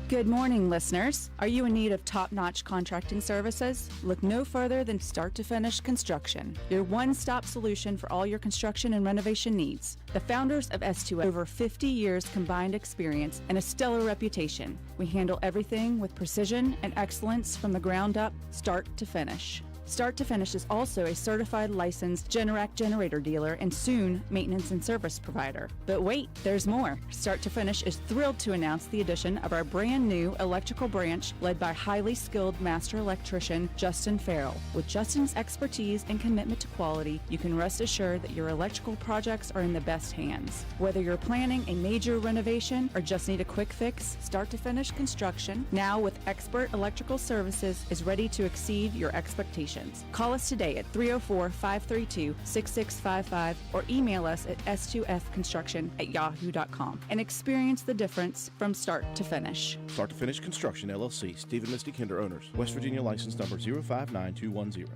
Good morning, listeners. Are you in need of top-notch contracting services? Look no further than Start to Finish Construction, your one-stop solution for all your construction and renovation needs. The founders of S2F, over 50 years combined experience and a stellar reputation. We handle everything with precision and excellence from the ground up, start to finish. Start to Finish is also a certified licensed Generac generator dealer and soon maintenance and service provider. But wait, there's more. Start to Finish is thrilled to announce the addition of our brand new electrical branch led by highly skilled master electrician Justin Farrell. With Justin's expertise and commitment to quality, you can rest assured that your electrical projects are in the best hands. Whether you're planning a major renovation or just need a quick fix, Start to Finish Construction, now with expert electrical services, is ready to exceed your expectations. Call us today at 304-532-6655 or email us at s2fconstruction@yahoo.com and experience the difference from start to finish. Start to Finish Construction, LLC, Steve and Misty Kinder owners, West Virginia license number 059210.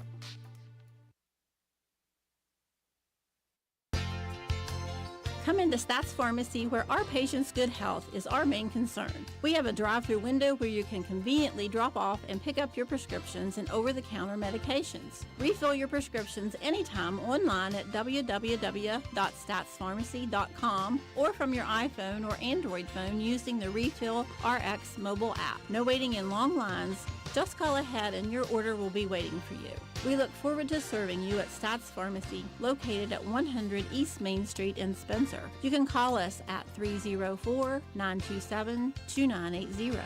Come into Stats Pharmacy, where our patients' good health is our main concern. We have a drive-through window where you can conveniently drop off and pick up your prescriptions and over-the-counter medications. Refill your prescriptions anytime online at www.statspharmacy.com or from your iPhone or Android phone using the Refill RX mobile app. No waiting in long lines. Just call ahead and your order will be waiting for you. We look forward to serving you at Stats Pharmacy, located at 100 East Main Street in Spencer. You can call us at 304-927-2980.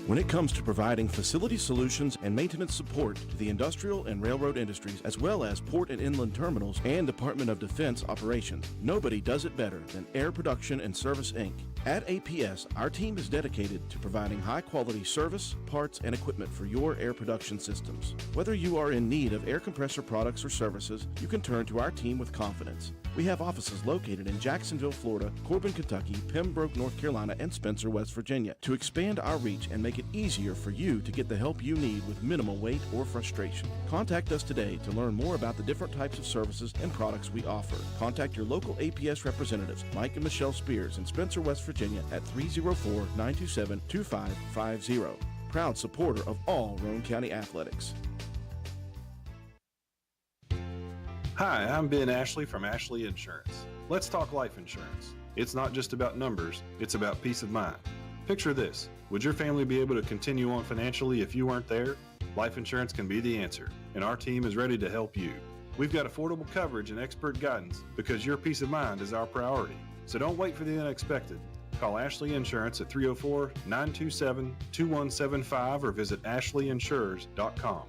When it comes to providing facility solutions and maintenance support to the industrial and railroad industries, as well as port and inland terminals and Department of Defense operations, nobody does it better than Air Production and Service, Inc. At APS, our team is dedicated to providing high-quality service, parts, and equipment for your air production systems. Whether you are in need of air compressor products or services, you can turn to our team with confidence. We have offices located in Jacksonville, Florida, Corbin, Kentucky, Pembroke, North Carolina, and Spencer, West Virginia, to expand our reach and make it easier for you to get the help you need with minimal wait or frustration. Contact us today to learn more about the different types of services and products we offer. Contact your local APS representatives, Mike and Michelle Spears in Spencer, West Virginia at 304-927-2550. Proud supporter of all Roane County athletics. Hi, I'm Ben Ashley from Ashley Insurance. Let's talk life insurance. It's not just about numbers, it's about peace of mind. Picture this. Would your family be able to continue on financially if you weren't there? Life insurance can be the answer, and our team is ready to help you. We've got affordable coverage and expert guidance because your peace of mind is our priority. So don't wait for the unexpected. Call Ashley Insurance at 304-927-2175 or visit ashleyinsurers.com.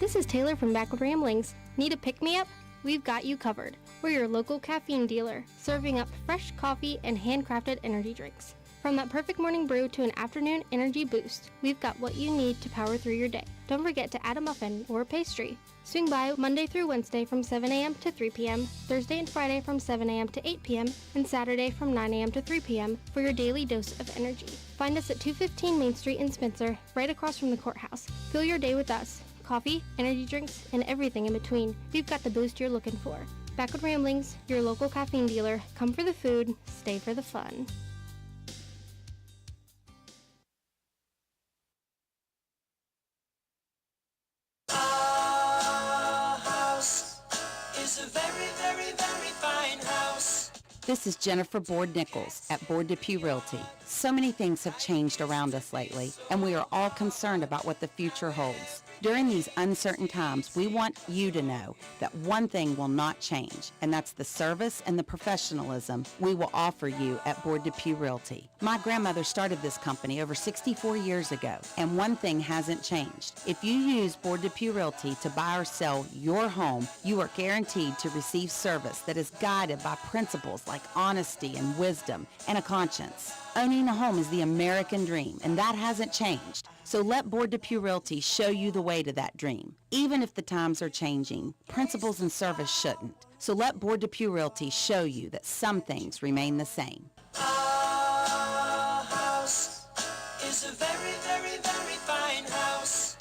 This is Taylor from Backward Ramblings. Need a pick-me-up? We've got you covered. We're your local caffeine dealer, serving up fresh coffee and handcrafted energy drinks. From that perfect morning brew to an afternoon energy boost, we've got what you need to power through your day. Don't forget to add a muffin or a pastry. Swing by Monday through Wednesday from 7 a.m. to 3 p.m., Thursday and Friday from 7 a.m. to 8 p.m., and Saturday from 9 a.m. to 3 p.m. for your daily dose of energy. Find us at 215 Main Street in Spencer, right across from the courthouse. Fill your day with us. Coffee, energy drinks, and everything in between. We've got the boost you're looking for. Backward Ramblings, your local caffeine dealer. Come for the food, stay for the fun. Our house is a very, very, very fine house. This is Jennifer Board-Nichols at Board Depew Realty. So many things have changed around us lately, and we are all concerned about what the future holds. During these uncertain times, we want you to know that one thing will not change, and that's the service and the professionalism we will offer you at Board Depew Realty. My grandmother started this company over 64 years ago, and one thing hasn't changed. If you use Board Depew Realty to buy or sell your home, you are guaranteed to receive service that is guided by principles like honesty and wisdom and a conscience. Owning a home is the American dream, and that hasn't changed. So let Board Depew Realty show you the way to that dream. Even if the times are changing, principles and service shouldn't. So let Board Depew Realty show you that some things remain the same. Our house is a very, very, very fine house.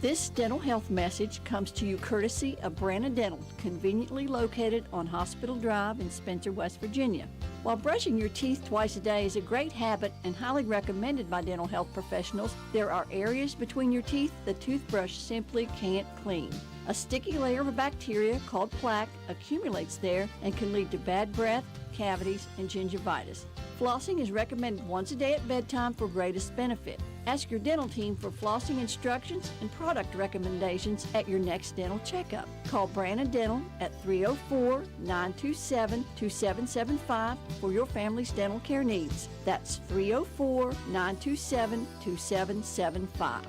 This dental health message comes to you courtesy of Branna Dental, conveniently located on Hospital Drive in Spencer, West Virginia. While brushing your teeth twice a day is a great habit and highly recommended by dental health professionals, there are areas between your teeth the toothbrush simply can't clean. A sticky layer of bacteria called plaque accumulates there and can lead to bad breath, cavities, and gingivitis. Flossing is recommended once a day at bedtime for greatest benefit. Ask your dental team for flossing instructions and product recommendations at your next dental checkup. Call Branna Dental at 304-927-2775 for your family's dental care needs. That's 304-927-2775.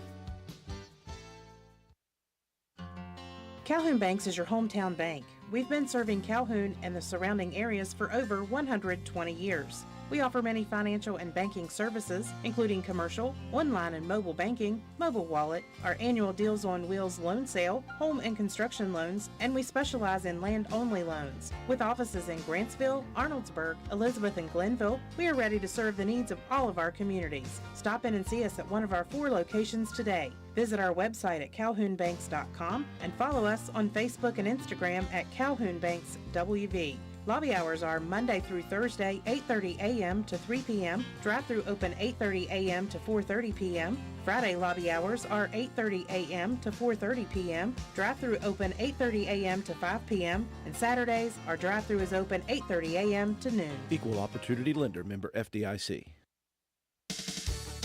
Calhoun Banks is your hometown bank. We've been serving Calhoun and the surrounding areas for over 120 years. We offer many financial and banking services, including commercial, online and mobile banking, mobile wallet, our annual Deals on Wheels loan sale, home and construction loans, and we specialize in land-only loans. With offices in Grantsville, Arnoldsburg, Elizabeth, and Glenville, we are ready to serve the needs of all of our communities. Stop in and see us at one of our 4 locations today. Visit our website at calhounbanks.com and follow us on Facebook and Instagram at Calhoun Banks WV. Lobby hours are Monday through Thursday, 8:30 a.m. to 3 p.m. Drive-through open 8:30 a.m. to 4:30 p.m. Friday lobby hours are 8:30 a.m. to 4:30 p.m. Drive-through open 8:30 a.m. to 5 p.m. And Saturdays, our drive-through is open 8:30 a.m. to noon. Equal Opportunity Lender, member FDIC.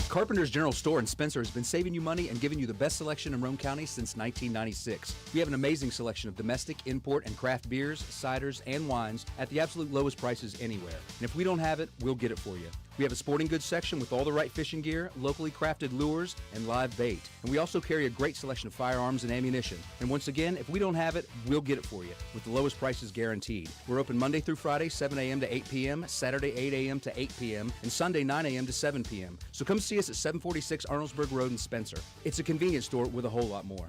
Carpenter's General Store in Spencer has been saving you money and giving you the best selection in Roane County since 1996. We have an amazing selection of domestic, import, and craft beers, ciders, and wines at the absolute lowest prices anywhere. And if we don't have it, we'll get it for you. We have a sporting goods section with all the right fishing gear, locally crafted lures, and live bait. And we also carry a great selection of firearms and ammunition. And once again, if we don't have it, we'll get it for you with the lowest prices guaranteed. We're open Monday through Friday, 7 a.m. to 8 p.m., Saturday, 8 a.m. to 8 p.m., and Sunday, 9 a.m. to 7 p.m. So come see us at 746 Arnoldsburg Road in Spencer. It's a convenience store with a whole lot more.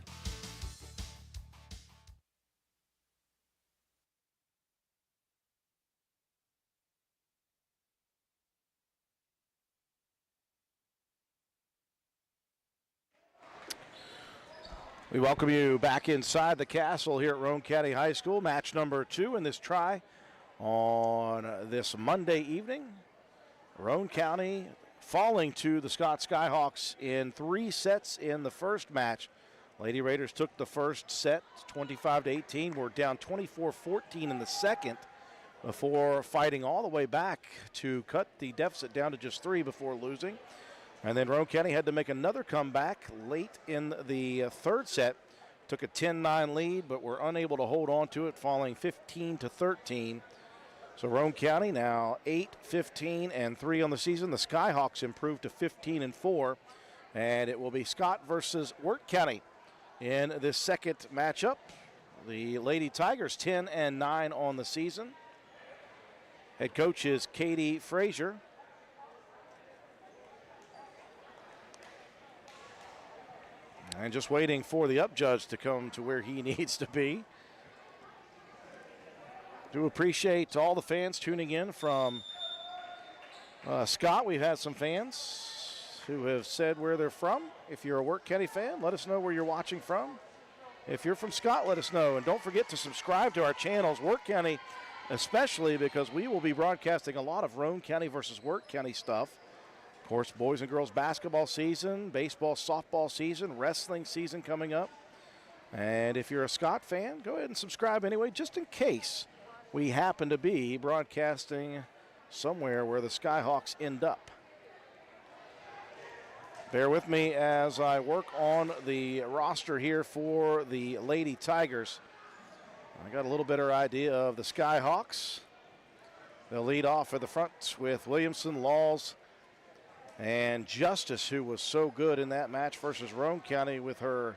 We welcome you back inside the castle here at Roane County High School. Match number 2 in this try on this Monday evening. Roane County falling to the Scott Skyhawks in 3 sets in the first match. Lady Raiders took the first set 25-18. We're down 24-14 in the second before fighting all the way back to cut the deficit down to just 3 before losing. And then Roane County had to make another comeback late in the third set. Took a 10-9 lead, but were unable to hold on to it, falling 15-13. So Roane County now 8-15-3 on the season. The Skyhawks improved to 15-4. And it will be Scott versus Wirt County in this second matchup. The Lady Tigers 10-9 on the season. Head coach is Katie Frazier. And just waiting for the up judge to come to where he needs to be. Do appreciate all the fans tuning in from Scott. We've had some fans who have said where they're from. If you're a Wirt County fan, let us know where you're watching from. If you're from Scott, let us know. And don't forget to subscribe to our channels, Wirt County especially, because we will be broadcasting a lot of Roane County versus Wirt County stuff. Of course, boys and girls basketball season, baseball, softball season, wrestling season coming up. And if you're a Scott fan, go ahead and subscribe anyway, just in case we happen to be broadcasting somewhere where the Skyhawks end up. Bear with me as I work on the roster here for the Lady Tigers. I got a little better idea of the Skyhawks. They'll lead off at the front with Williamson, Laws, and Justice, who was so good in that match versus Roane County with her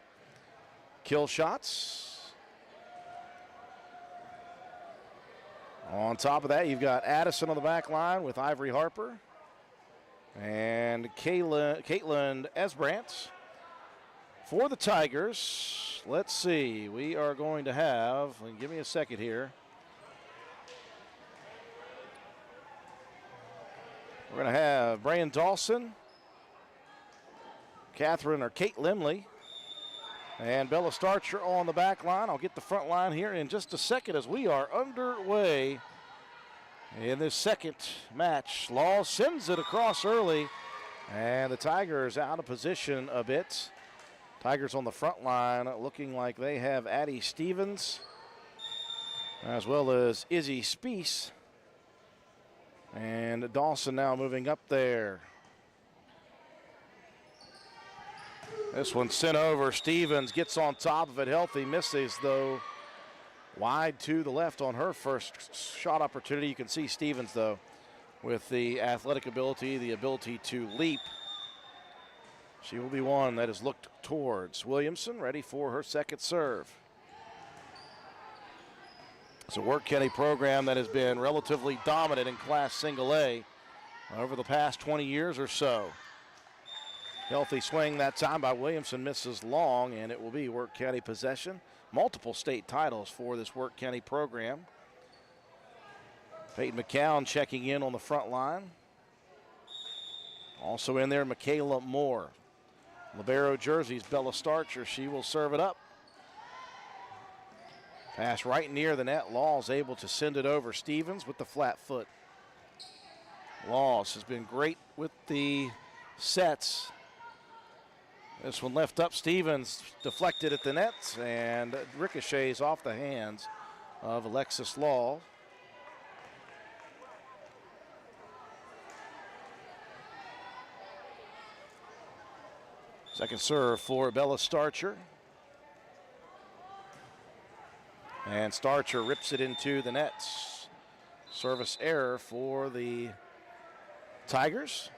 kill shots. On top of that, you've got Addison on the back line with Ivory Harper and Caitlin Esbrandt. For the Tigers, let's see, we are going to have, give me a second here. We're going to have Brian Dawson, Kate Limley, And Bella Starcher on the back line. I'll get the front line here in just a second as we are underway in this second match. Law sends it across early, and the Tigers out of position a bit. Tigers on the front line looking like they have Addie Stevens as well as Izzy Speece. And Dawson now moving up there. This one sent over. Stevens gets on top of it. Healthy misses, though. Wide to the left on her first shot opportunity. You can see Stevens, though, with the athletic ability, the ability to leap. She will be one that is looked towards. Williamson ready for her second serve. It's a Wirt County program that has been relatively dominant in Class Single A over the past 20 years or so. Healthy swing that time by Williamson, misses long, and it will be Wirt County possession. Multiple state titles for this Wirt County program. Peyton McCown checking in on the front line. Also in there, Michaela Moore. Libero jerseys, Bella Starcher. She will serve it up. Pass right near the net. Laws able to send it over. Stevens with the flat foot. Laws has been great with the sets. This one left up. Stevens deflected at the nets and ricochets off the hands of Alexis Law. Second serve for Bella Starcher. And Starcher rips it into the nets. Service error for the Tigers.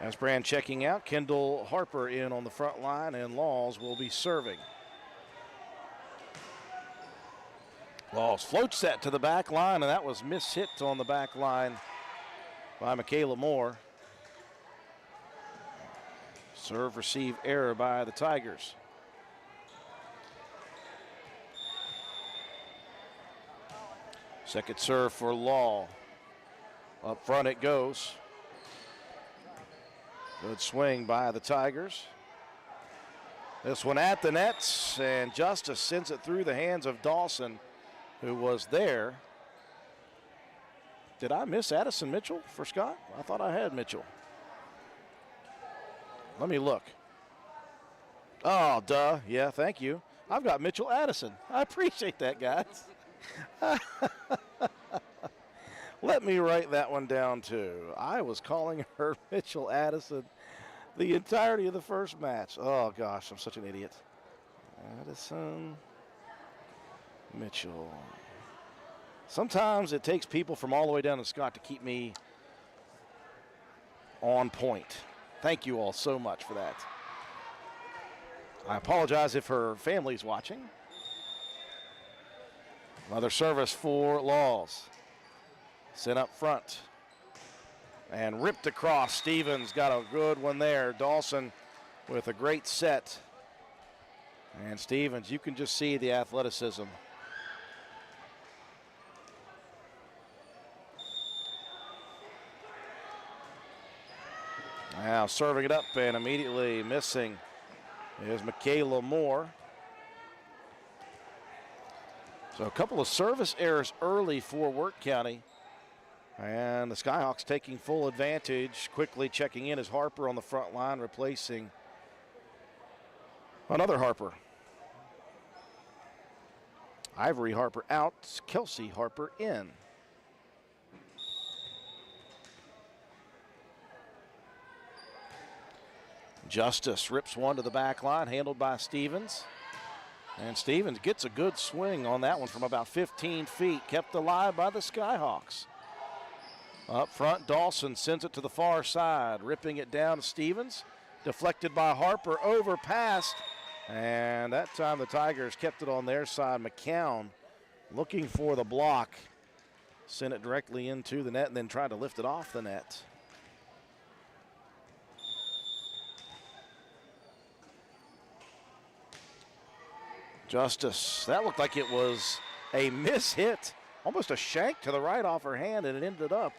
Asbrand checking out. Kendall Harper in on the front line, and Laws will be serving. Laws floats that to the back line, and that was mishit on the back line by Michaela Moore. Serve receive error by the Tigers. Second serve for Law. Up front it goes. Good swing by the Tigers. This one at the nets, and Justice sends it through the hands of Dawson, who was there. Did I miss Addison Mitchell for Scott? I thought I had Mitchell. Let me look. Oh, duh. Yeah, thank you. I've got Mitchell Addison. I appreciate that, guys. Let me write that one down, too. I was calling her Mitchell Addison the entirety of the first match. Oh, gosh, I'm such an idiot. Addison Mitchell. Sometimes it takes people from all the way down to Scott to keep me on point. Thank you all so much for that. I apologize if her family's watching. Another service for Laws. Sent up front and ripped across. Stevens got a good one there. Dawson with a great set. And Stevens, you can just see the athleticism. Now serving it up and immediately missing is Michaela Moore. So a couple of service errors early for Wirt County. And the Skyhawks taking full advantage. Quickly checking in is Harper on the front line, replacing another Harper. Ivory Harper out, Kelsey Harper in. Justice rips one to the back line, handled by Stevens. And Stevens gets a good swing on that one from about 15 feet, kept alive by the Skyhawks. Up front, Dawson sends it to the far side, ripping it down to Stevens. Deflected by Harper, overpassed. And that time the Tigers kept it on their side. McCown looking for the block. Sent it directly into the net and then tried to lift it off the net. Justice, that looked like it was a miss-hit. Almost a shank to the right off her hand, and it ended up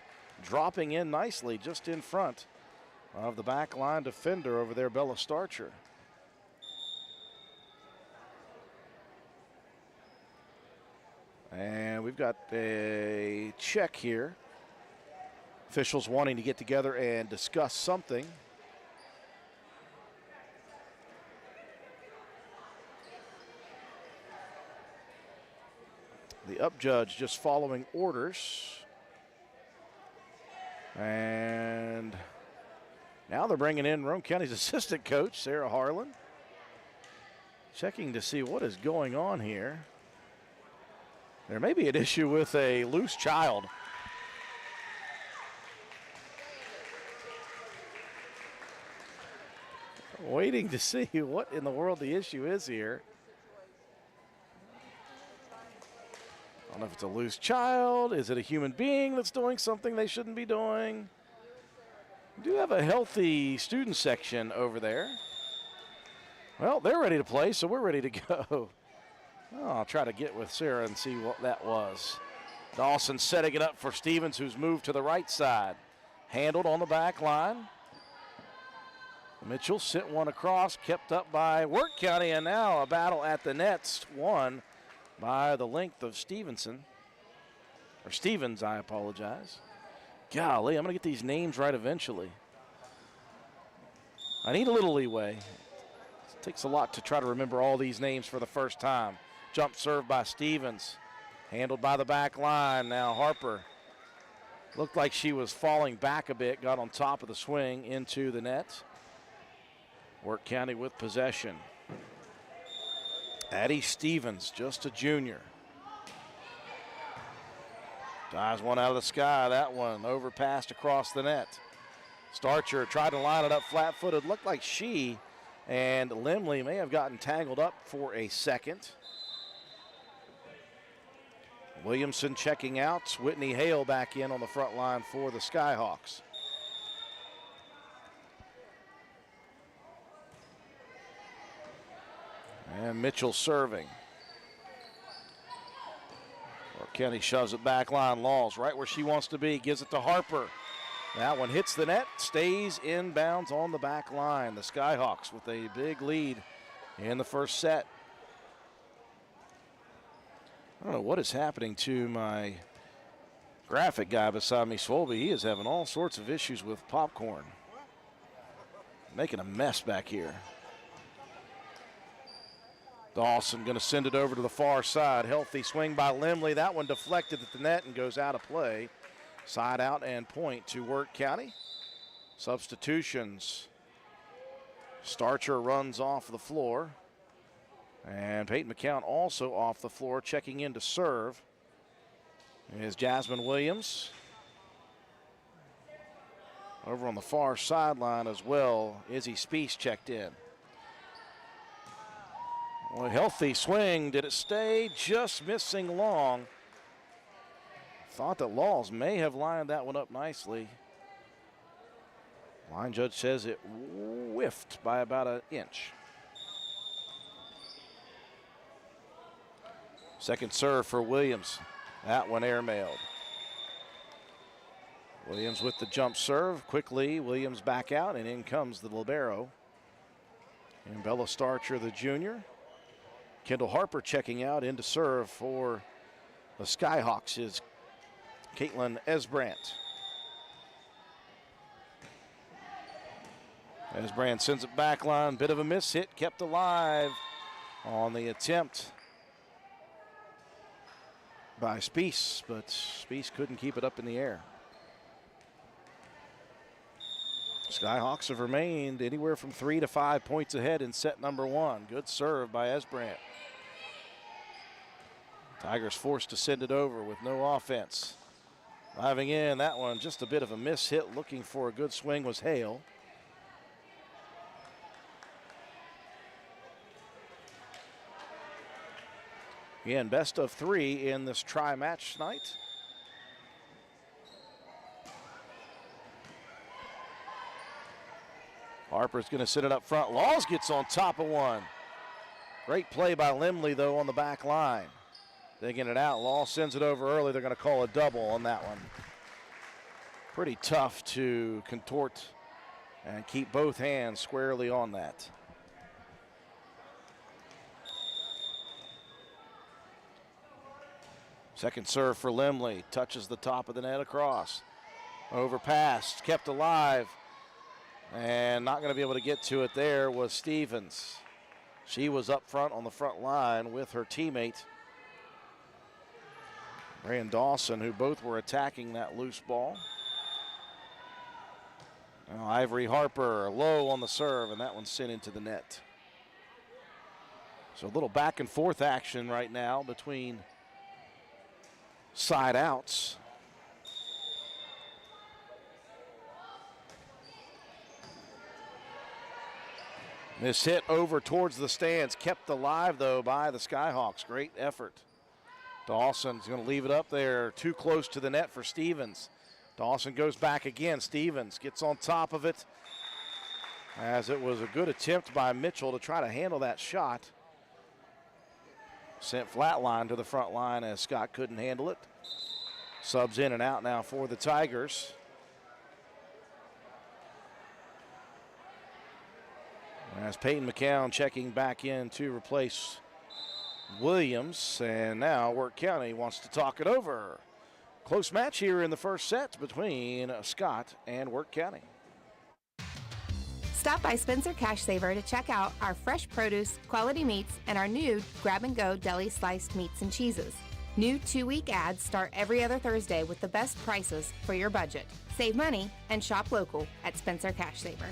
dropping in nicely just in front of the back line defender over there, Bella Starcher. And we've got a check here. Officials wanting to get together and discuss something. The up judge just following orders. And now they're bringing in Rome County's assistant coach, Sarah Harlan. Checking to see what is going on here. There may be an issue with a loose child. Waiting to see what in the world the issue is here. I don't know if it's a loose child. Is it a human being that's doing something they shouldn't be doing? We do have a healthy student section over there. Well, they're ready to play, so we're ready to go. Oh, I'll try to get with Sarah and see what that was. Dawson setting it up for Stevens, who's moved to the right side. Handled on the back line. Mitchell sent one across, kept up by Wirt County, and now a battle at the nets, won by the length of Stevenson. Or Stevens, I apologize. Golly, I'm going to get these names right eventually. I need a little leeway. It takes a lot to try to remember all these names for the first time. Jump serve by Stevens. Handled by the back line. Now Harper. Looked like she was falling back a bit. Got on top of the swing into the net. Wirt County with possession. Addie Stevens, just a junior. Dives one out of the sky. That one overpassed across the net. Starcher tried to line it up flat-footed. Looked like she and Limley may have gotten tangled up for a second. Williamson checking out. Whitney Hale back in on the front line for the Skyhawks. And Mitchell serving. Kenny shoves it back line. Laws right where she wants to be. Gives it to Harper. That one hits the net. Stays inbounds on the back line. The Skyhawks with a big lead in the first set. I don't know what is happening to my graphic guy beside me, Swolby. He is having all sorts of issues with popcorn. Making a mess back here. Dawson going to send it over to the far side. Healthy swing by Limley. That one deflected at the net and goes out of play. Side out and point to Wirt County. Substitutions. Starcher runs off the floor. And Peyton McCount also off the floor, checking in to serve is Jasmine Williams. Over on the far sideline as well, Izzy Speece checked in. Well, a healthy swing. Did it stay? Just missing long. Thought that Laws may have lined that one up nicely. Line judge says it whiffed by about an inch. Second serve for Williams. That one airmailed. Williams with the jump serve. Quickly, Williams back out, and in comes the libero. And Bella Starcher, the junior. Kendall Harper checking out into serve for the Skyhawks is Caitlin Esbrandt. Esbrandt sends it back line. Bit of a miss hit, kept alive on the attempt by Speece, but Speece couldn't keep it up in the air. Skyhawks have remained anywhere from 3 to 5 points ahead in set number one. Good serve by Esbrandt. Tigers forced to send it over with no offense. Diving in, that one just a bit of a miss hit. Looking for a good swing was Hale. Again, best of 3 in this tri-match night. Harper's going to sit it up front. Laws gets on top of one. Great play by Limley, though, on the back line. Digging it out. Laws sends it over early. They're going to call a double on that one. Pretty tough to contort and keep both hands squarely on that. Second serve for Limley. Touches the top of the net across. Overpass, kept alive. And not going to be able to get to it there was Stevens. She was up front on the front line with her teammate, Ray and Dawson, who both were attacking that loose ball. Now Ivory Harper low on the serve, and that one's sent into the net. So a little back and forth action right now between side outs. This hit over towards the stands, kept alive though by the Skyhawks. Great effort. Dawson's going to leave it up there, too close to the net for Stevens. Dawson goes back again. Stevens gets on top of it, as it was a good attempt by Mitchell to try to handle that shot. Sent flat line to the front line as Scott couldn't handle it. Subs in and out now for the Tigers. As Peyton McCown checking back in to replace Williams, and now Wirt County wants to talk it over. Close match here in the first set between Scott and Wirt County. Stop by Spencer Cash Saver to check out our fresh produce, quality meats, and our new grab-and-go deli sliced meats and cheeses. New 2-week ads start every other Thursday with the best prices for your budget. Save money and shop local at Spencer Cash Saver.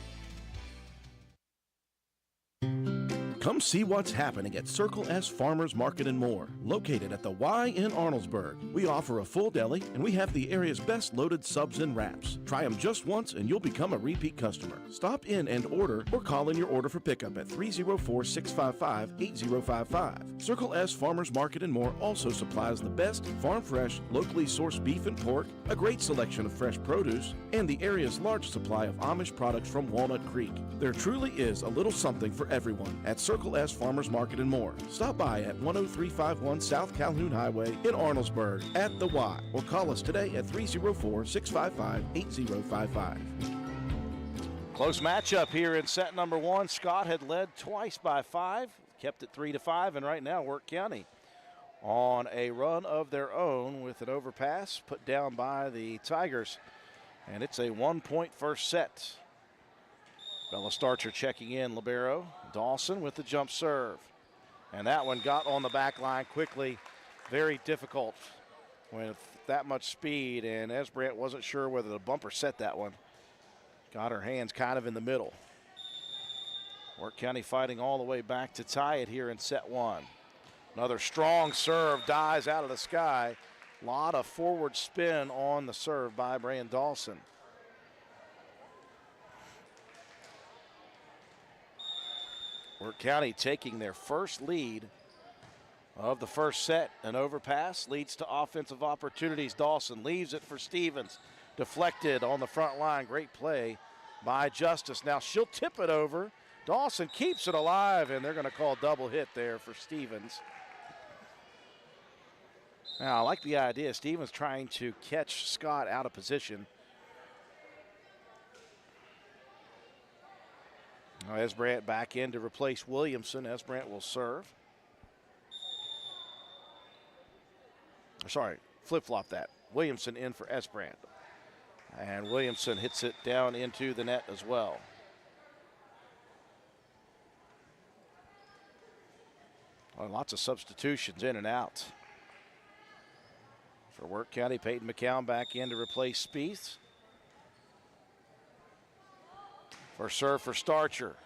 Come see what's happening at Circle S Farmers Market and More, located at the Y in Arnoldesburg. We offer a full deli, and we have the area's best loaded subs and wraps. Try them just once, and you'll become a repeat customer. Stop in and order, or call in your order for pickup at 304-655-8055. Circle S Farmers Market and More also supplies the best farm-fresh, locally sourced beef and pork, a great selection of fresh produce, and the area's large supply of Amish products from Walnut Creek. There truly is a little something for everyone at Circle S Farmers Market and More. Stop by at 10351 South Calhoun Highway in Arnoldesburg at the Y, or call us today at 304-655-8055. Close matchup here in set number one. Scott had led twice by 5, kept it 3-5, and right now Wirt County on a run of their own with an overpass put down by the Tigers, and it's a 1-point first set. Bella Starcher checking in, libero. Dawson with the jump serve. And that one got on the back line quickly. Very difficult with that much speed, and Esbrandt wasn't sure whether the bumper set that one. Got her hands kind of in the middle. Wirt County fighting all the way back to tie it here in set one. Another strong serve dies out of the sky. A lot of forward spin on the serve by Brand Dawson. Wirt County taking their first lead of the first set. An overpass leads to offensive opportunities. Dawson leaves it for Stevens. Deflected on the front line. Great play by Justice. Now she'll tip it over. Dawson keeps it alive, and they're going to call double hit there for Stevens. Now I like the idea. Stevens trying to catch Scott out of position. Now Esbrandt back in to replace Williamson. Esbrandt will serve. Sorry, flip-flop that. Williamson in for Esbrandt. And Williamson hits it down into the net as well. Well, lots of substitutions in and out. For Wirt County, Peyton McCown back in to replace Spieth. First serve for Starcher.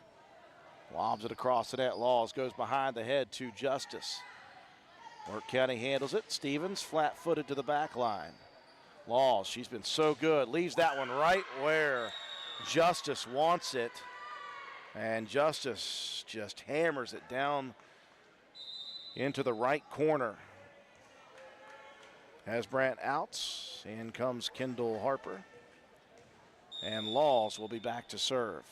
Lobs it across the net. Laws goes behind the head to Justice. Wirt County handles it. Stevens flat-footed to the back line. Laws, she's been so good. Leaves that one right where Justice wants it. And Justice just hammers it down into the right corner. Esbrandt outs. In comes Kendall Harper. And Laws will be back to serve.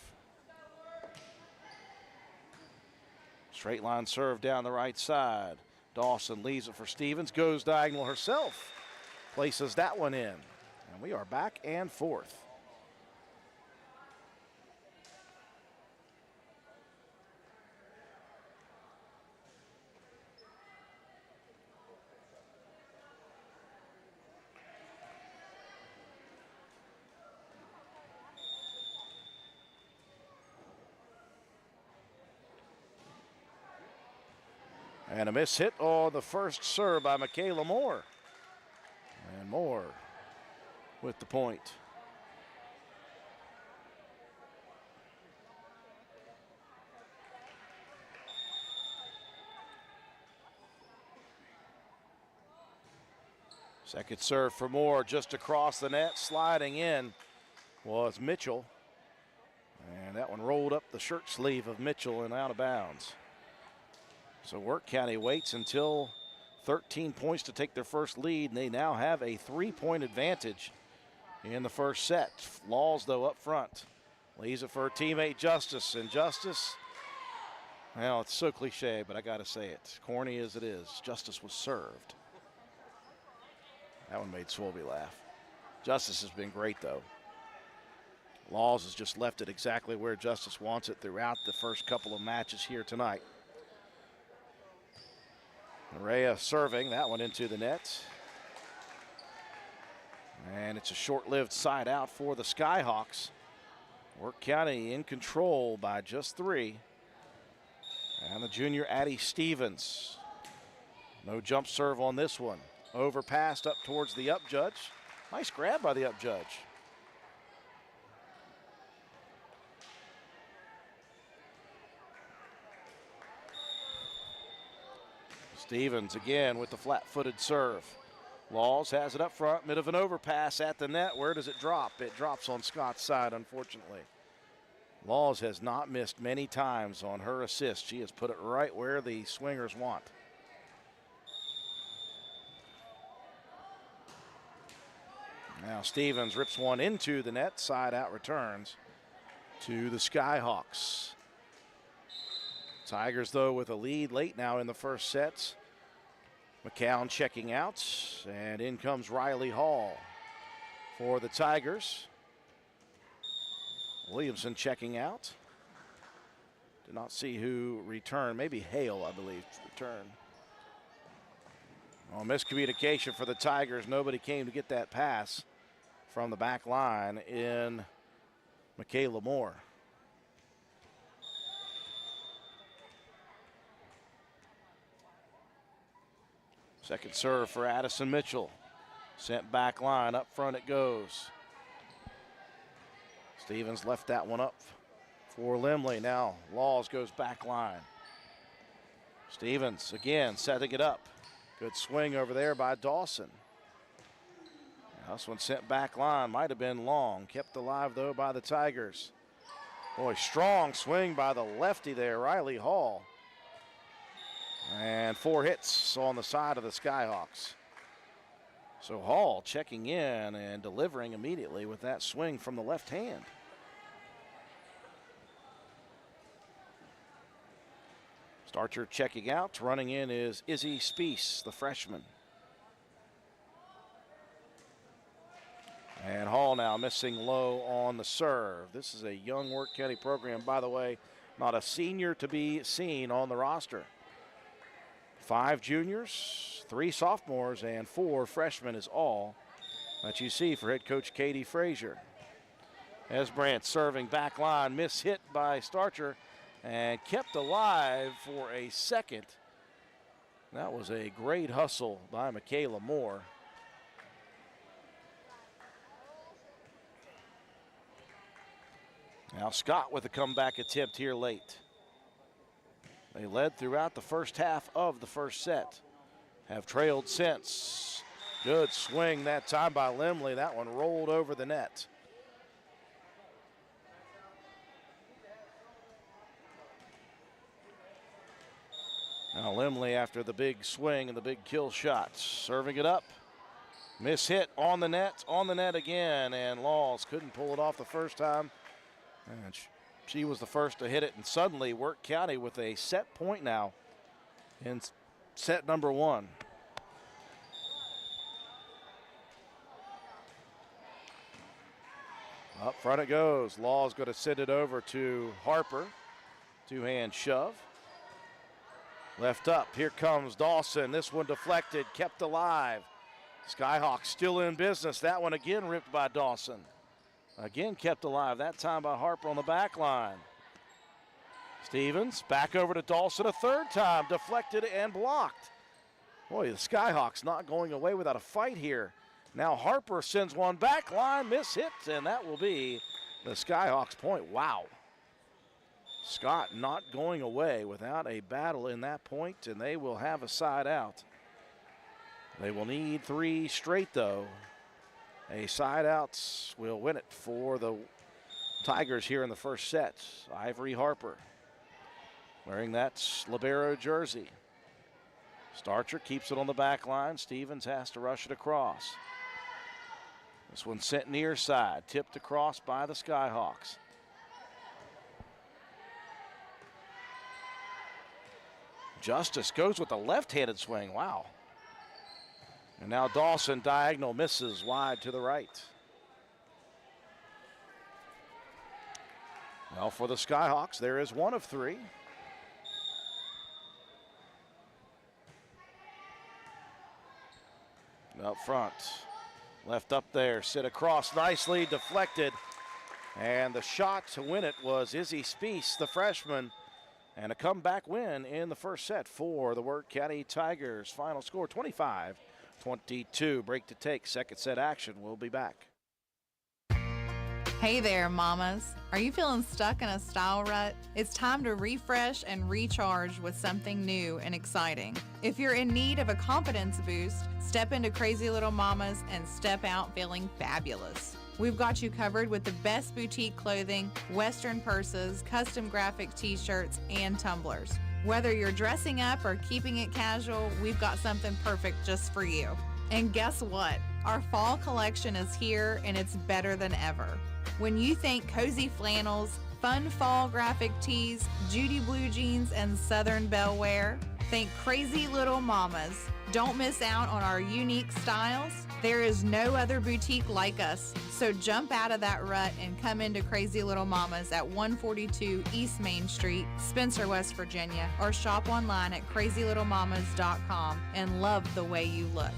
Straight line serve down the right side. Dawson leaves it for Stevens, goes diagonal herself. Places that one in. And we are back and forth. And a miss hit on the first serve by Michaela Moore. And Moore with the point. Second serve for Moore, just across the net, sliding in was Mitchell. And that one rolled up the shirt sleeve of Mitchell and out of bounds. So Wirt County waits until 13 points to take their first lead, and they now have a 3-point advantage in the first set. Laws, though, up front. Leaves it for her teammate Justice, and Justice, well, it's so cliche, but I got to say it. Corny as it is, Justice was served. That one made Swilby laugh. Justice has been great, though. Laws has just left it exactly where Justice wants it throughout the first couple of matches here tonight. Rhea serving that one into the net. And it's a short-lived side out for the Skyhawks. Wirt County in control by just 3. And the junior Addie Stevens. No jump serve on this one. Overpassed up towards the up judge. Nice grab by the up judge. Stevens again with the flat-footed serve. Laws has it up front, mid of an overpass at the net. Where does it drop? It drops on Scott's side, unfortunately. Laws has not missed many times on her assist. She has put it right where the swingers want. Now Stevens rips one into the net, side out returns to the Skyhawks. Tigers, though, with a lead late now in the first set. McCown checking out, and in comes Riley Hall for the Tigers. Williamson checking out. Did not see who returned. Maybe Hale, I believe, returned. Well, miscommunication for the Tigers. Nobody came to get that pass from the back line in Michaela Moore. Second serve for Addison Mitchell. Sent back line, up front it goes. Stevens left that one up for Limley. Now Laws goes back line. Stevens again setting it up. Good swing over there by Dawson. Now this one sent back line, might have been long. Kept alive though by the Tigers. Boy, strong swing by the lefty there, Riley Hall. And 4 hits on the side of the Skyhawks. So Hall checking in and delivering immediately with that swing from the left hand. Starcher checking out. Running in is Izzy Speece, the freshman. And Hall now missing low on the serve. This is a young Wirt County program, by the way, not a senior to be seen on the roster. 5 juniors, 3 sophomores, and 4 freshmen is all that you see for head coach Katie Frazier. Esbrandt serving back line, miss hit by Starcher and kept alive for a second. That was a great hustle by Michaela Moore. Now Scott with a comeback attempt here late. They led throughout the first half of the first set. Have trailed since. Good swing that time by Limley. That one rolled over the net. Now Limley after the big swing and the big kill shot. Serving it up. Miss hit on the net again. And Laws couldn't pull it off the first time. And she was the first to hit it, and suddenly Wirt County with a set point now in set number 1. Up front it goes. Law's going to send it over to Harper. 2-hand shove. Left up, here comes Dawson. This one deflected, kept alive. Skyhawks still in business. That one again ripped by Dawson. Again kept alive, that time by Harper on the back line. Stevens back over to Dawson a third time, deflected and blocked. Boy, the Skyhawks not going away without a fight here. Now Harper sends one back line, miss hit, and that will be the Skyhawks point. Wow. Scott not going away without a battle in that point, and they will have a side out. They will need 3 straight, though. A side out will win it for the Tigers here in the first set. Ivory Harper wearing that libero jersey. Starcher keeps it on the back line. Stevens has to rush it across. This one sent near side, tipped across by the Skyhawks. Justice goes with a left-handed swing. Wow. And now Dawson diagonal misses wide to the right. Well, for the Skyhawks, there is 1 of 3. Up front, left up there, sit across nicely, deflected. And the shot to win it was Izzy Speece, the freshman. And a comeback win in the first set for the Wirt County Tigers. Final score 25-22. Break to take. Second set action. We'll be back. Hey there, mamas. Are you feeling stuck in a style rut? It's time to refresh and recharge with something new and exciting. If you're in need of a confidence boost, step into Crazy Little Mamas and step out feeling fabulous. We've got you covered with the best boutique clothing, Western purses, custom graphic t-shirts, and tumblers. Whether you're dressing up or keeping it casual, we've got something perfect just for you. And guess what? Our fall collection is here and it's better than ever. When you think cozy flannels, fun fall graphic tees, Judy blue jeans, and Southern Belle wear, think Crazy Little Mamas. Don't miss out on our unique styles. There is no other boutique like us, so jump out of that rut and come into Crazy Little Mamas at 142 East Main Street, Spencer, West Virginia, or shop online at crazylittlemamas.com and love the way you look.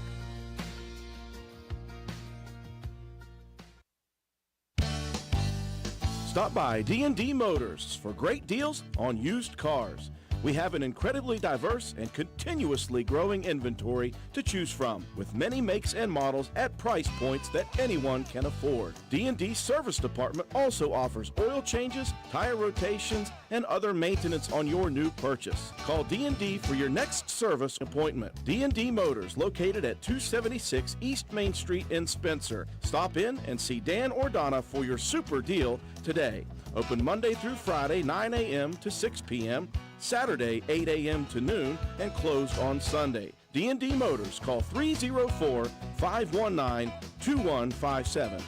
Stop by D&D Motors for great deals on used cars. We have an incredibly diverse and continuously growing inventory to choose from, with many makes and models at price points that anyone can afford. D&D Service Department also offers oil changes, tire rotations, and other maintenance on your new purchase. Call D&D for your next service appointment. D&D Motors, located at 276 East Main Street in Spencer. Stop in and see Dan or Donna for your super deal today. Open Monday through Friday, 9 a.m. to 6 p.m., Saturday, 8 a.m. to noon, and closed on Sunday. D&D Motors, call 304-519-2157.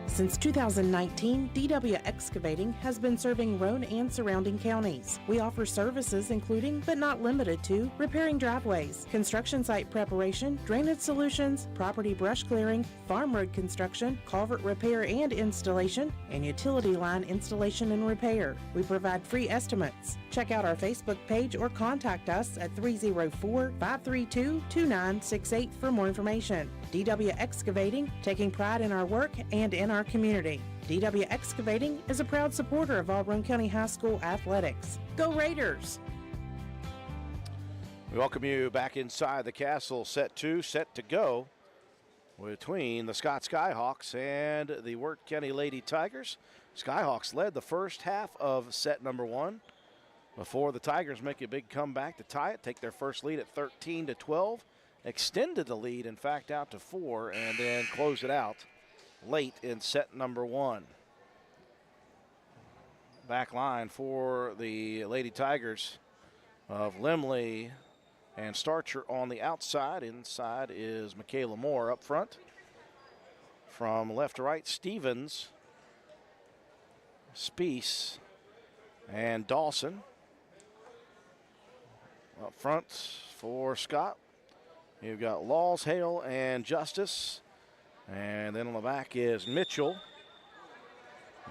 Since 2019, DW Excavating has been serving Roane and surrounding counties. We offer services including, but not limited to, repairing driveways, construction site preparation, drainage solutions, property brush clearing, farm road construction, culvert repair and installation, and utility line installation and repair. We provide free estimates. Check out our Facebook page or contact us at 304-532-2968 for more information. DW Excavating, taking pride in our work and in our community. DW Excavating is a proud supporter of all Roane County High School athletics. Go Raiders! We welcome you back inside the castle. Set 2, set to go between the Scott Skyhawks and the Wirt County Lady Tigers. Skyhawks led the first half of set number 1 before the Tigers make a big comeback to tie it, take their first lead at 13-12. Extended the lead, in fact, out to 4, and then close it out late in set number 1. Back line for the Lady Tigers of Limley and Starcher on the outside. Inside is Michaela Moore up front. From left to right, Stevens, Speece, and Dawson. Up front for Scott, you've got Laws, Hale, and Justice. And then on the back is Mitchell,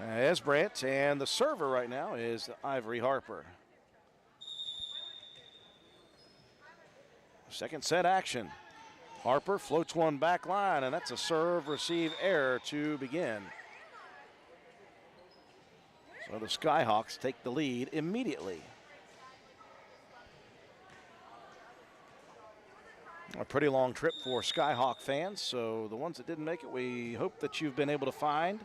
Esbrandt, and the server right now is Ivory Harper. Second set action. Harper floats one back line, and that's a serve receive error to begin. So the Skyhawks take the lead immediately. A pretty long trip for Skyhawk fans, so the ones that didn't make it, we hope that you've been able to find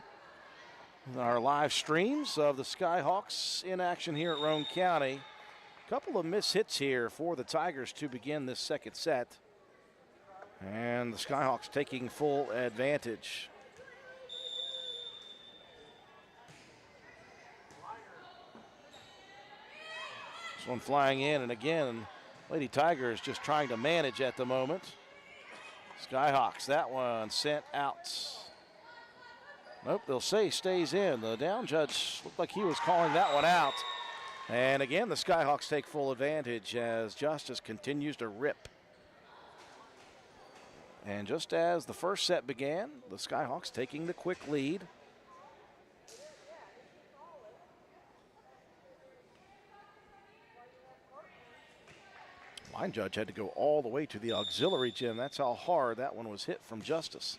our live streams of the Skyhawks in action here at Roane County. A couple of missed hits here for the Tigers to begin this second set. And the Skyhawks taking full advantage. This one flying in, and again, Lady Tigers just trying to manage at the moment. Skyhawks, that one sent out. Nope, they'll say stays in. The down judge looked like he was calling that one out. And again, the Skyhawks take full advantage as Justice continues to rip. And just as the first set began, the Skyhawks taking the quick lead. Line judge had to go all the way to the auxiliary gym. That's how hard that one was hit from Justice.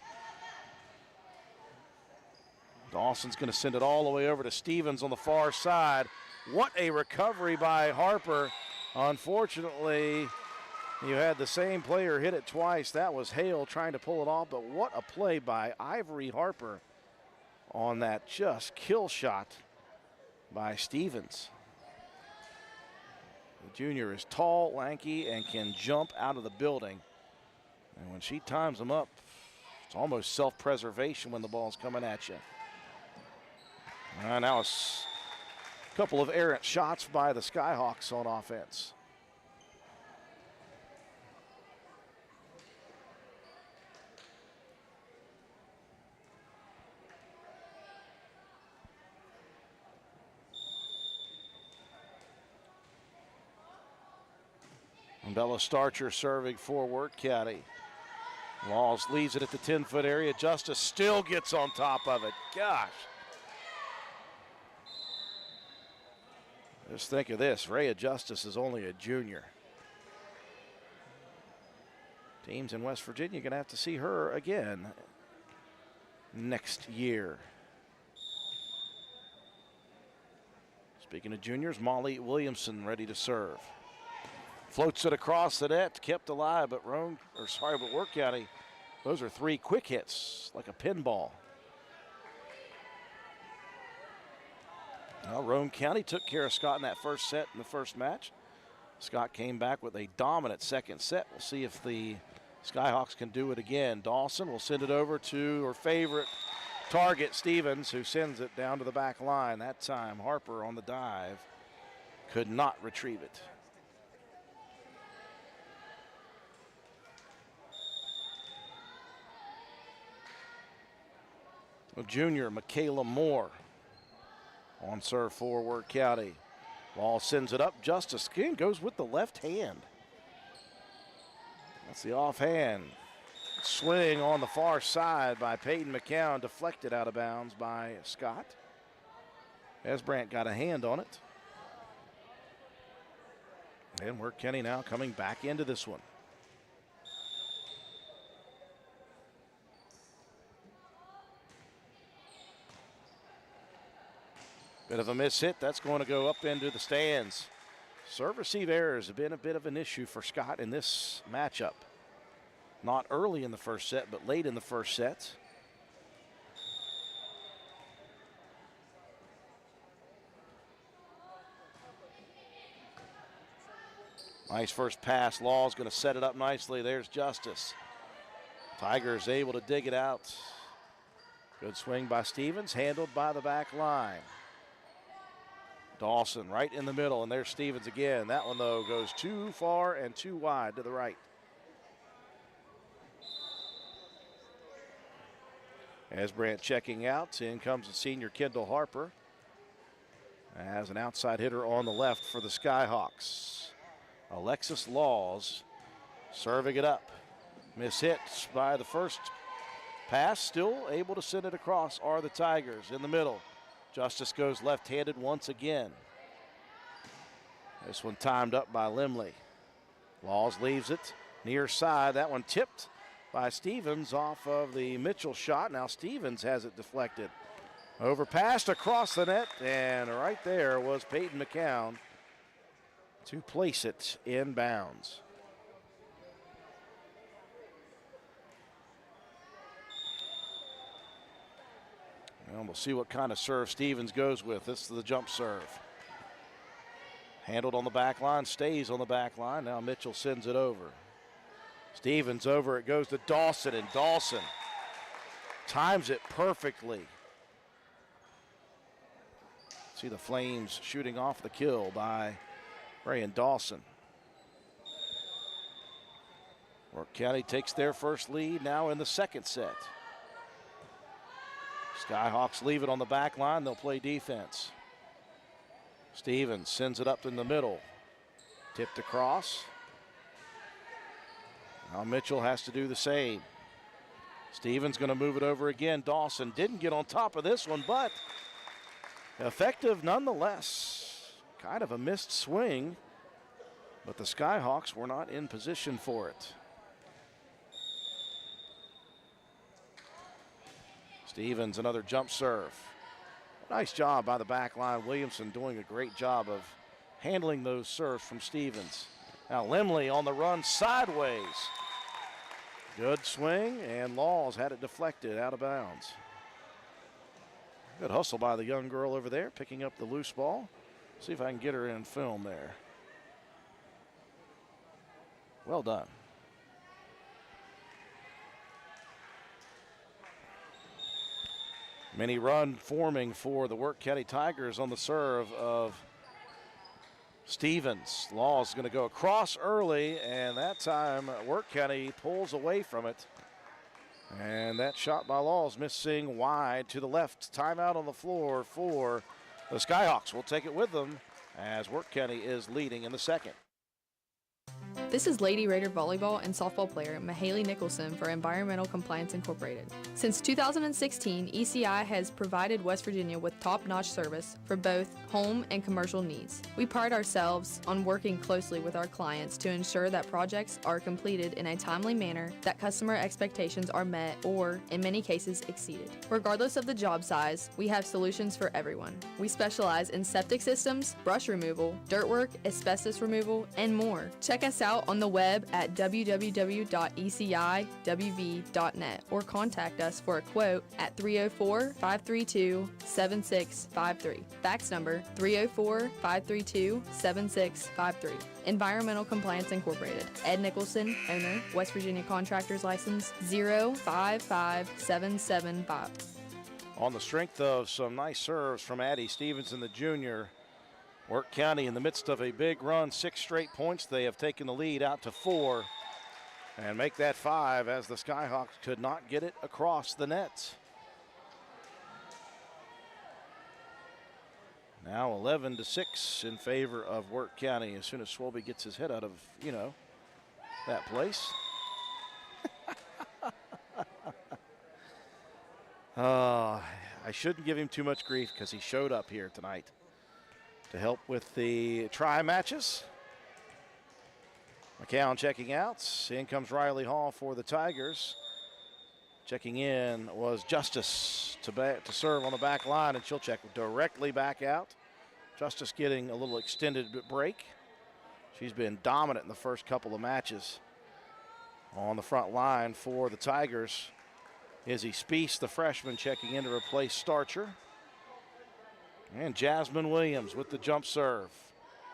Dawson's going to send it all the way over to Stevens on the far side. What a recovery by Harper. Unfortunately, you had the same player hit it twice. That was Hale trying to pull it off, but what a play by Ivory Harper on that just kill shot by Stevens. The junior is tall, lanky, and can jump out of the building. And when she times them up, it's almost self-preservation when the ball's coming at you. And now it's a couple of errant shots by the Skyhawks on offense. And Bella Starcher serving for Wirt County. Laws leaves it at the 10-foot area. Justice still gets on top of it. Gosh. Just think of this. Rhea Justice is only a junior. Teams in West Virginia are going to have to see her again next year. Speaking of juniors, Molly Williamson ready to serve. Floats it across the net, kept alive, but Wirt County, those are three quick hits, like a pinball. Well, Roane County took care of Scott in that first set in the first match. Scott came back with a dominant second set. We'll see if the Skyhawks can do it again. Dawson will send it over to her favorite target, Stevens, who sends it down to the back line. That time, Harper on the dive could not retrieve it. Junior Michaela Moore on serve for Wirt County. Ball sends it up. Justice again goes with the left hand. That's the offhand swing on the far side by Peyton McCown, deflected out of bounds by Scott. Esbrandt got a hand on it. And Wirt County now coming back into this one. Bit of a miss hit. That's going to go up into the stands. Serve receive errors have been a bit of an issue for Scott in this matchup. Not early in the first set, but late in the first set. Nice first pass. Law's going to set it up nicely. There's Justice. Tigers able to dig it out. Good swing by Stevens, handled by the back line. Dawson right in the middle, and there's Stevens again. That one, though, goes too far and too wide to the right. Esbrandt checking out. In comes the senior Kendall Harper. As an outside hitter on the left for the Skyhawks. Alexis Laws serving it up. Miss hit by the first pass. Still able to send it across are the Tigers in the middle. Justice goes left-handed once again. This one timed up by Limley. Laws leaves it near side. That one tipped by Stevens off of the Mitchell shot. Now Stevens has it deflected Overpassed across the net, and right there was Peyton McCown to place it in bounds. And we'll see what kind of serve Stevens goes with. This is the jump serve. Handled on the back line, stays on the back line. Now Mitchell sends it over. Stevens over, it goes to Dawson, and Dawson times it perfectly. See the Flames shooting off the kill by Ray and Dawson. Wirt County takes their first lead now in the second set. Skyhawks leave it on the back line. They'll play defense. Stevens sends it up in the middle. Tipped across. Now Mitchell has to do the same. Stevens going to move it over again. Dawson didn't get on top of this one, but effective nonetheless. Kind of a missed swing, but the Skyhawks were not in position for it. Stevens, another jump serve. Nice job by the back line. Williamson doing a great job of handling those serves from Stevens. Now Limley on the run sideways. Good swing, and Laws had it deflected out of bounds. Good hustle by the young girl over there, picking up the loose ball. See if I can get her in film there. Well done. Mini run forming for the Wirt County Tigers on the serve of Stevens. Laws going to go across early, and that time Wirt County pulls away from it. And that shot by Laws missing wide to the left. Timeout on the floor for the Skyhawks. We'll take it with them as Wirt County is leading in the second. This is Lady Raider volleyball and softball player Mahaley Nicholson for Environmental Compliance Incorporated. Since 2016, ECI has provided West Virginia with top-notch service for both home and commercial needs. We pride ourselves on working closely with our clients to ensure that projects are completed in a timely manner, that customer expectations are met or, in many cases, exceeded. Regardless of the job size, we have solutions for everyone. We specialize in septic systems, brush removal, dirt work, asbestos removal, and more. Check us out on the web at www.eciwv.net or contact us for a quote at 304-532-7653. Fax number 304-532-7653. Environmental Compliance Incorporated. Ed Nicholson, owner, West Virginia Contractors License 055775. On the strength of some nice serves from Addie Stevenson, the junior, Wirt County in the midst of a big run, 6 straight points. They have taken the lead out to 4 and make that 5 as the Skyhawks could not get it across the net. Now 11-6 in favor of Wirt County as soon as Swolby gets his head out of, that place. I shouldn't give him too much grief because he showed up here tonight to help with the try matches. McCown checking out. In comes Riley Hall for the Tigers. Checking in was Justice to serve on the back line, and she'll check directly back out. Justice getting a little extended break. She's been dominant in the first couple of matches. On the front line for the Tigers, Izzy Speece, the freshman, checking in to replace Starcher. And Jasmine Williams with the jump serve.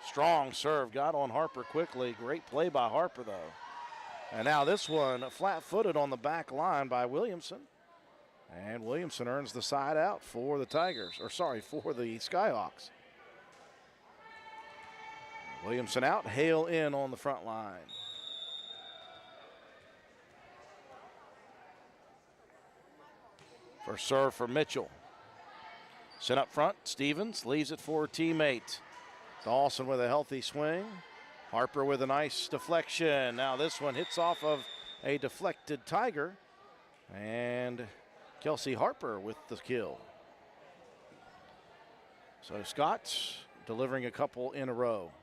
Strong serve, got on Harper quickly. Great play by Harper, though. And now this one flat-footed on the back line by Williamson. And Williamson earns the side out for the Tigers, for the Skyhawks. Williamson out, Hale in on the front line. First serve for Mitchell. Sent up front, Stevens leaves it for a teammate. Dawson with a healthy swing. Harper with a nice deflection. Now this one hits off of a deflected Tiger. And Kelsey Harper with the kill. So Scott delivering a couple in a row.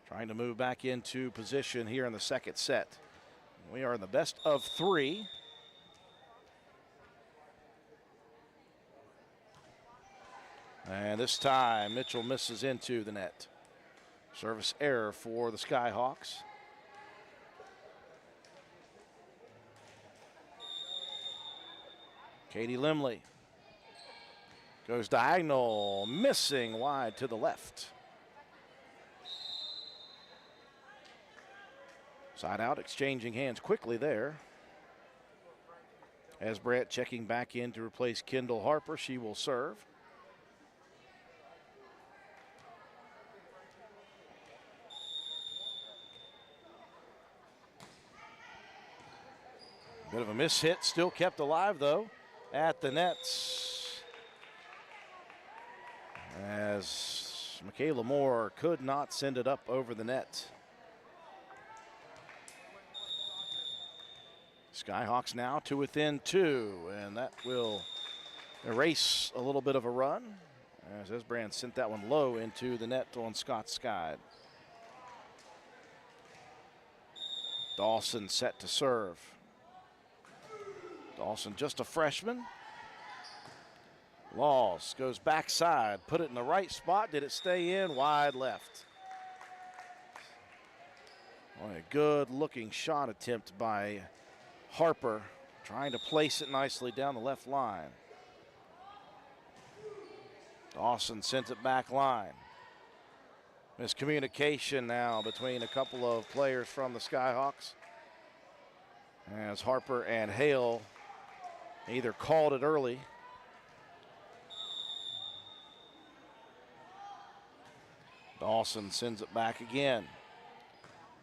Trying to move back into position here in the second set. We are in the best of 3. And this time, Mitchell misses into the net. Service error for the Skyhawks. Katie Limley goes diagonal, missing wide to the left. Side out, exchanging hands quickly there. As Brett checking back in to replace Kendall Harper, she will serve. Bit of a miss hit, still kept alive though at the nets. As Michaela Moore could not send it up over the net. Skyhawks now to within 2, and that will erase a little bit of a run as Esbrand sent that one low into the net on Scott Skide. Dawson set to serve. Dawson just a freshman. Laws goes backside, put it in the right spot. Did it stay in? Wide left. Well, a good looking shot attempt by Harper, trying to place it nicely down the left line. Dawson sends it back line. Miscommunication now between a couple of players from the Skyhawks, as Harper and Hale either called it early. Dawson sends it back again.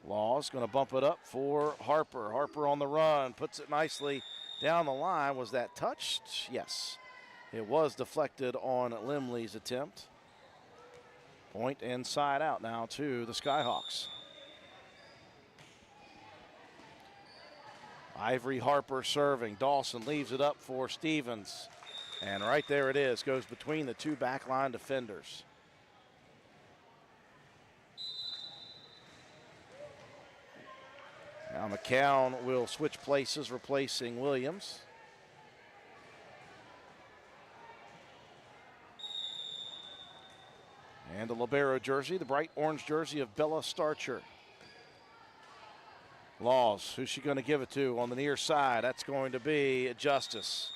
Laws going to bump it up for Harper. Harper on the run, puts it nicely down the line. Was that touched? Yes. It was deflected on Limley's attempt. Point inside out now to the Skyhawks. Ivory Harper serving. Dawson leaves it up for Stevens. And right there it is. Goes between the two backline defenders. Now McCown will switch places, replacing Williams. And the libero jersey, the bright orange jersey of Bella Starcher. Laws, who's she going to give it to on the near side? That's going to be Justice.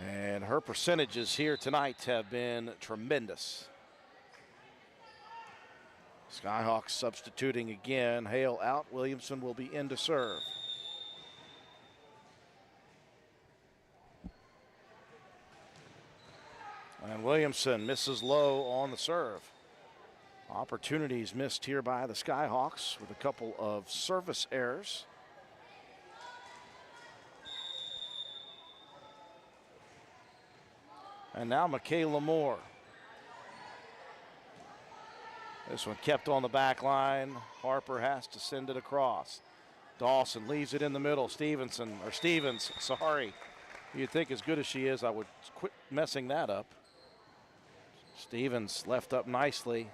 And her percentages here tonight have been tremendous. Skyhawks substituting again. Hale out. Williamson will be in to serve. And Williamson misses low on the serve. Opportunities missed here by the Skyhawks with a couple of service errors. And now Michaela Moore. This one kept on the back line. Harper has to send it across. Dawson leaves it in the middle. Stevens, sorry. You'd think as good as she is, I would quit messing that up. Stevens left up nicely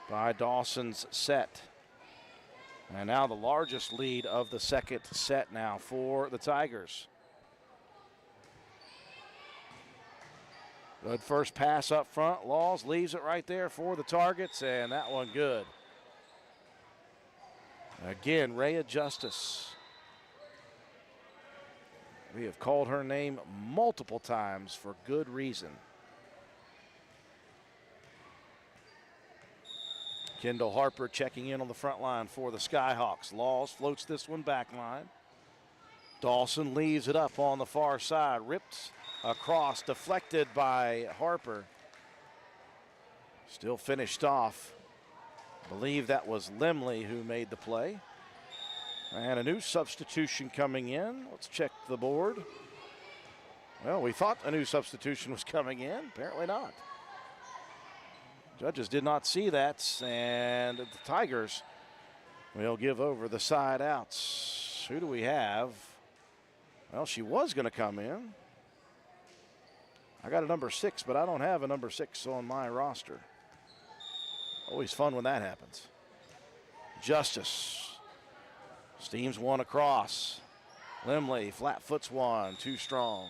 by Dawson's set. And now the largest lead of the second set now for the Tigers. Good first pass up front. Laws leaves it right there for the targets, and that one good. Again, Rhea Justice. We have called her name multiple times for good reason. Kendall Harper checking in on the front line for the Skyhawks. Laws floats this one back line. Dawson leaves it up on the far side. Ripped across, deflected by Harper. Still finished off. I believe that was Limley who made the play. And a new substitution coming in. Let's check the board. Well, we thought a new substitution was coming in. Apparently not. Judges did not see that, and the Tigers will give over the side outs. Who do we have? Well, she was going to come in. I got a number 6, but I don't have a number 6 on my roster. Always fun when that happens. Justice steams one across. Limley flat foots one, too strong.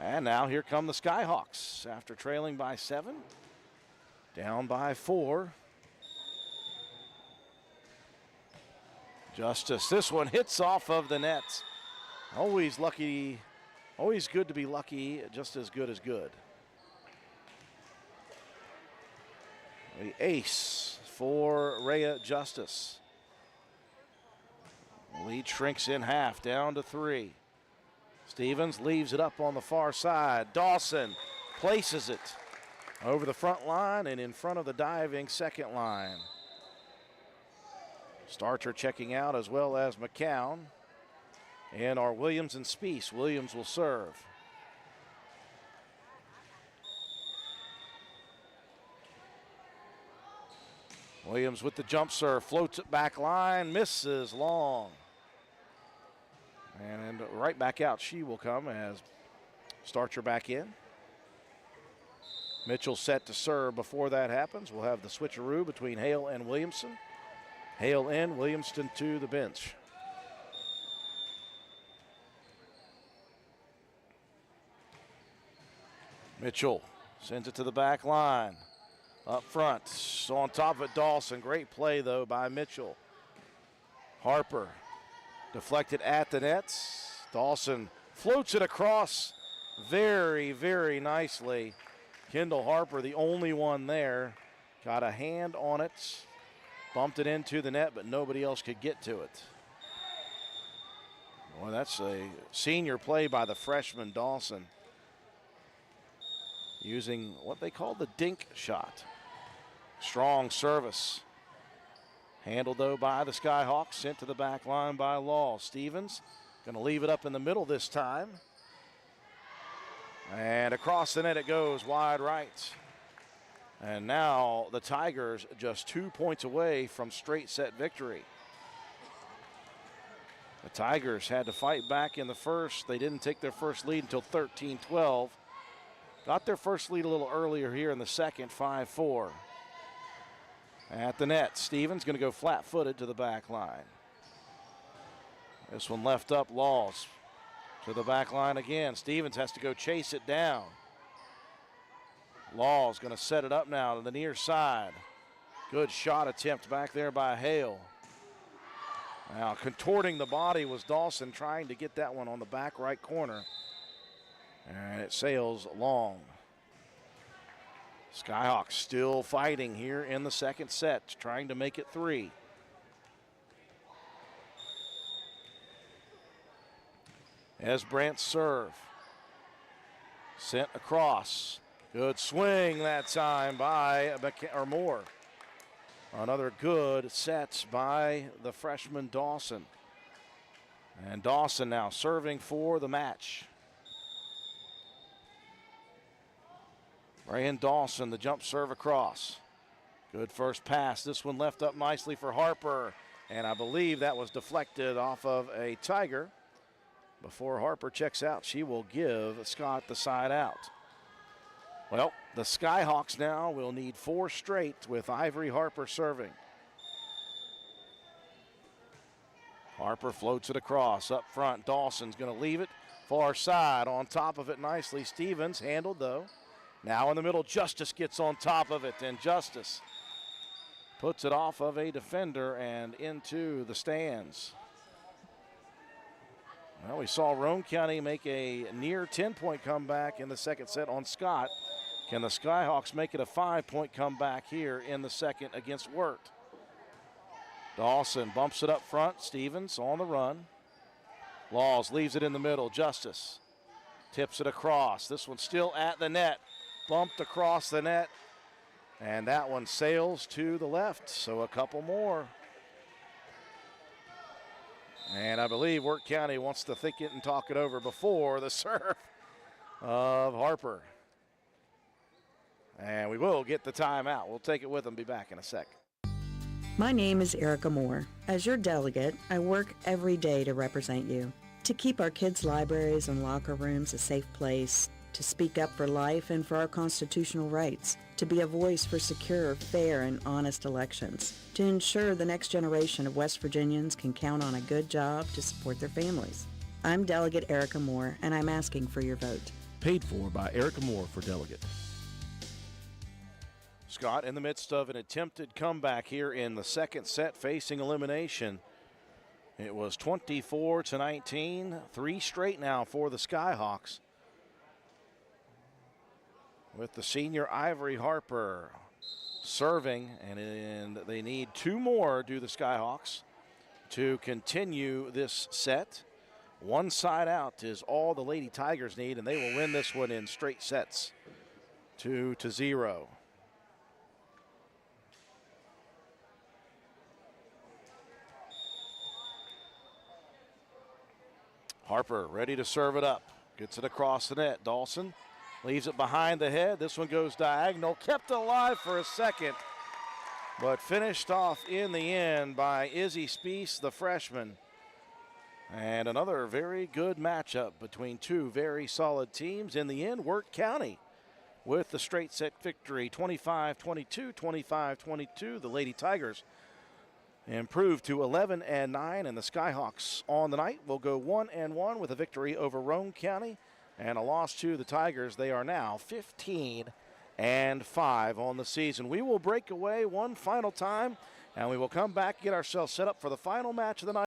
And now here come the Skyhawks after trailing by 7, down by 4. Justice, this one hits off of the net. Always lucky, always good to be lucky, just as good as good. The ace for Rhea Justice. Lead shrinks in half, down to 3. Stevens leaves it up on the far side. Dawson places it over the front line and in front of the diving second line. Starcher checking out as well as McCown. And our Williams and Spiess. Williams will serve. Williams with the jump serve, floats it back line, misses long. And right back out she will come as Starcher back in. Mitchell set to serve before that happens. We'll have the switcheroo between Hale and Williamson. Hale in, Williamson to the bench. Mitchell sends it to the back line. Up front, so on top of it, Dawson. Great play, though, by Mitchell. Harper deflected at the nets. Dawson floats it across very, very nicely. Kendall Harper, the only one there, got a hand on it, bumped it into the net, but nobody else could get to it. Boy, that's a senior play by the freshman Dawson, using what they call the dink shot. Strong service. Handled, though, by the Skyhawks. Sent to the back line by Law. Stevens going to leave it up in the middle this time. And across the net it goes, wide right. And now the Tigers just 2 points away from straight set victory. The Tigers had to fight back in the first. They didn't take their first lead until 13-12. Got their first lead a little earlier here in the second, 5-4. At the net, Stevens going to go flat-footed to the back line. This one left up, Laws to the back line again. Stevens has to go chase it down. Laws going to set it up now to the near side. Good shot attempt back there by Hale. Now contorting the body was Dawson, trying to get that one on the back right corner. And it sails long. Skyhawks still fighting here in the second set, trying to make it 3. Esbrandt's serve. Sent across. Good swing that time by Moore. Another good set by the freshman Dawson. And Dawson now serving for the match. Brian Dawson, the jump serve across. Good first pass. This one left up nicely for Harper. And I believe that was deflected off of a Tiger. Before Harper checks out, she will give Scott the side out. Well, the Skyhawks now will need 4 straight with Ivory Harper serving. Harper floats it across. Up front, Dawson's going to leave it. Far side, on top of it nicely. Stevens handled, though. Now in the middle, Justice gets on top of it, and Justice puts it off of a defender and into the stands. Well, we saw Roane County make a near 10-point comeback in the second set on Scott. Can the Skyhawks make it a 5-point comeback here in the second against Wirt? Dawson bumps it up front. Stevens on the run. Laws leaves it in the middle. Justice tips it across. This one still at the net. Bumped across the net. And that one sails to the left, so a couple more. And I believe Wirt County wants to think it and talk it over before the serve of Harper. And we will get the timeout. We'll take it with them, be back in a sec. My name is Erica Moore. As your delegate, I work every day to represent you, to keep our kids' libraries and locker rooms a safe place, to speak up for life and for our constitutional rights, to be a voice for secure, fair, and honest elections, to ensure the next generation of West Virginians can count on a good job to support their families. I'm Delegate Erica Moore, and I'm asking for your vote. Paid for by Erica Moore for delegate. Scott in the midst of an attempted comeback here in the second set, facing elimination. It was 24-19, 3 straight now for the Skyhawks. With the senior Ivory Harper serving, and they need 2 more, do the Skyhawks, to continue this set. 1 side out is all the Lady Tigers need, and they will win this one in straight sets, 2-0. Harper ready to serve it up. Gets it across the net. Dawson leaves it behind the head. This one goes diagonal. Kept alive for a second, but finished off in the end by Izzy Spees, the freshman. And another very good matchup between 2 very solid teams. In the end, Wirt County with the straight set victory, 25-22, 25-22. The Lady Tigers improved to 11-9, and the Skyhawks on the night will go 1-1 with a victory over Roane County and a loss to the Tigers. They are now 15-5 on the season. We will break away one final time, and we will come back, get ourselves set up for the final match of the night.